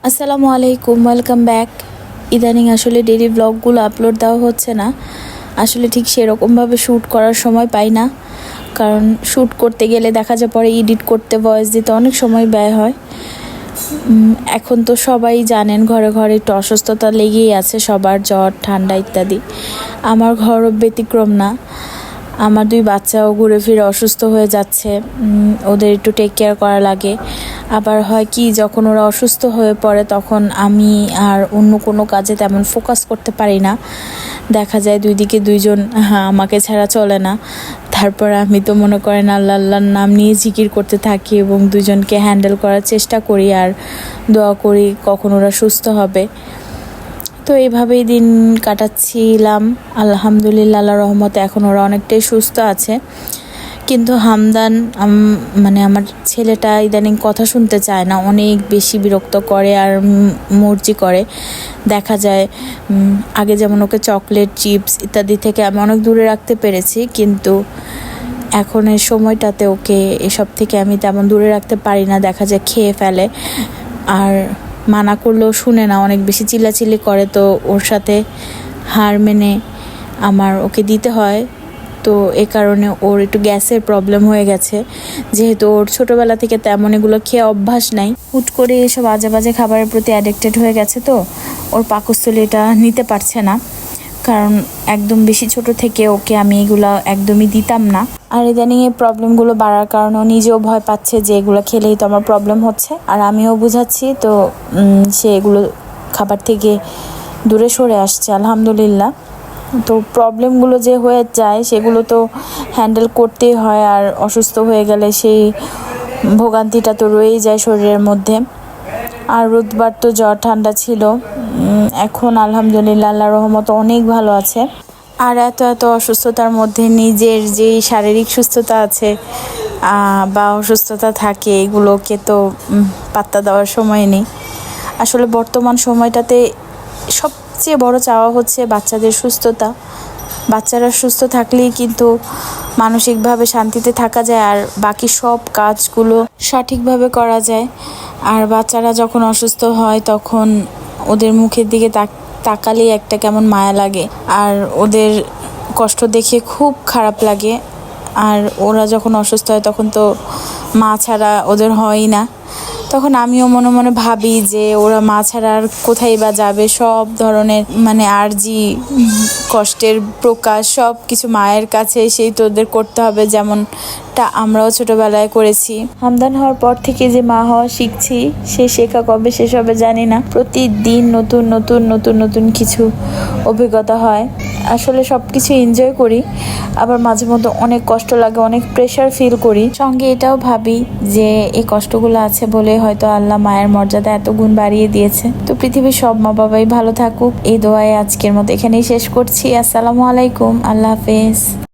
আসসালামু আলাইকুম, welcome back. ইদানিং আসলে ডেইলি ব্লগগুলো আপলোড দেওয়া হচ্ছে না। আসলে ঠিক সেরকমভাবে শ্যুট করার সময় পাই না, কারণ শ্যুট করতে গেলে দেখা যায় পরে এডিট করতে, ভয়েস দিতে অনেক সময় ব্যয় হয়। এখন তো সবাই জানেন ঘরে ঘরে একটু অসুস্থতা লেগেই আছে, সবার জ্বর ঠান্ডা ইত্যাদি। আমার ঘরও ব্যতিক্রম না। আমার 2 বাচ্চাও ঘুরে ফিরে অসুস্থ হয়ে যাচ্ছে, ওদের একটু টেক কেয়ার করা লাগে। আবার হয় কি, যখন ওরা অসুস্থ হয়ে পড়ে তখন আমি আর অন্য কোনো কাজে তেমন ফোকাস করতে পারি না। দেখা যায় 2 দিকে 2 জন আমাকে ছাড়া চলে না। তারপর আমি তো মনে করেন আল্লাহ আল্লাহর নাম নিয়ে জিকির করতে থাকি এবং 2 জনকে হ্যান্ডেল করার চেষ্টা করি আর দোয়া করি কখন ওরা সুস্থ হবে। তো এইভাবেই দিন কাটাচ্ছিলাম। আলহামদুলিল্লাহ, আল্লাহর রহমতে এখন ওরা অনেকটাই সুস্থ আছে। কিন্তু হামদান মানে আমার ছেলেটা ইদানিং কথা শুনতে চায় না, অনেক বেশি বিরক্ত করে আর মর্জি করে। দেখা যায় আগে যেমন ওকে চকলেট, চিপস ইত্যাদি থেকে আমি অনেক দূরে রাখতে পেরেছি, কিন্তু এখন এই সময়টাতে ওকে এসব থেকে আমি তেমন দূরে রাখতে পারি না। দেখা যায় খেয়ে ফেলে, আর মানা করলেও শুনে না, অনেক বেশি চিল্লাচিল্লি করে। তো ওর সাথে হার মেনে আমার ওকে দিতে হয়। তো এ কারণে ওর একটু গ্যাসের প্রবলেম হয়ে গেছে, যেহেতু ওর ছোটোবেলা থেকে তেমন এগুলো খেয়ে অভ্যাস নাই। হুট করে এসব আজে বাজে খাবারের প্রতি অ্যাডিক্টেড হয়ে গেছে। তো ওর পাকস্থলী এটা নিতে পারছে না, কারণ একদম বেশি ছোট থেকে ওকে আমি এগুলো একদমই দিতাম না। আর ইদানিং এই প্রবলেমগুলো বাড়ার কারণে ও নিজেও ভয় পাচ্ছে যে এগুলো খেলেই তো আমার প্রবলেম হচ্ছে, আর আমিও বুঝাচ্ছি। তো সে এগুলো খাবার থেকে দূরে সরে আসছে আলহামদুলিল্লাহ। তো প্রবলেমগুলো যে হয়ে যায় সেগুলো তো হ্যান্ডেল করতেই হয়, আর অসুস্থ হয়ে গেলে সেই ভোগান্তিটা তো রয়েই যায় শরীরের মধ্যে। আর রোদবার তো জ্বর ঠান্ডা ছিল, এখন আলহামদুলিল্লাহ আল্লাহর রহমতে অনেক ভালো আছে। আর এত এত অসুস্থতার মধ্যে নিজের যেই শারীরিক সুস্থতা আছে বা অসুস্থতা থাকে, এগুলোকে তো পাত্তা দেওয়ার সময় নেই। আসলে বর্তমান সময়টাতে সবচেয়ে বড় চাওয়া হচ্ছে বাচ্চাদের সুস্থতা। বাচ্চারা সুস্থ থাকলেই কিন্তু মানসিকভাবে শান্তিতে থাকা যায়, আর বাকি সব কাজগুলো সঠিকভাবে করা যায়। আর বাচ্চারা যখন অসুস্থ হয় তখন ওদের মুখের দিকে তাকালেই একটা কেমন মায়া লাগে, আর ওদের কষ্ট দেখে খুব খারাপ লাগে। আর ওরা যখন অসুস্থ হয় তখন তো মা ছাড়া ওদের হয়ই না। তখন আমিও মনে মনে ভাবি যে ওরা মা ছাড়া আর কোথায় বা যাবে। সব ধরনের আর্জি, কষ্টের প্রকাশ সব কিছু মায়ের কাছে এসেই তো ওদের করতে হবে, যেমনটা আমরাও ছোটবেলায় করেছি। হামদান হওয়ার পর থেকে যে মা হওয়া শিখছি, সে শেখা কবে শেষ হবে জানি না। প্রতিদিন নতুন নতুন নতুন নতুন কিছু অভিজ্ঞতা হয়। আসলে সব কিছু এনজয় করি, আবার মাঝে মধ্যে অনেক কষ্ট লাগে, অনেক প্রেশার ফিল করি। সঙ্গে এটাও ভাবি যে এই কষ্টগুলো আছে বলে হয়তো আল্লাহ মায়ের মর্যাদা এত গুণ বাড়িয়ে দিয়েছে। তো পৃথিবীর সব মা বাবাই ভালো থাকুক, এই দোয়ায় আজকের মতো এখানেই শেষ করছি। আসসালামু আলাইকুম, আল্লাহ হাফেজ।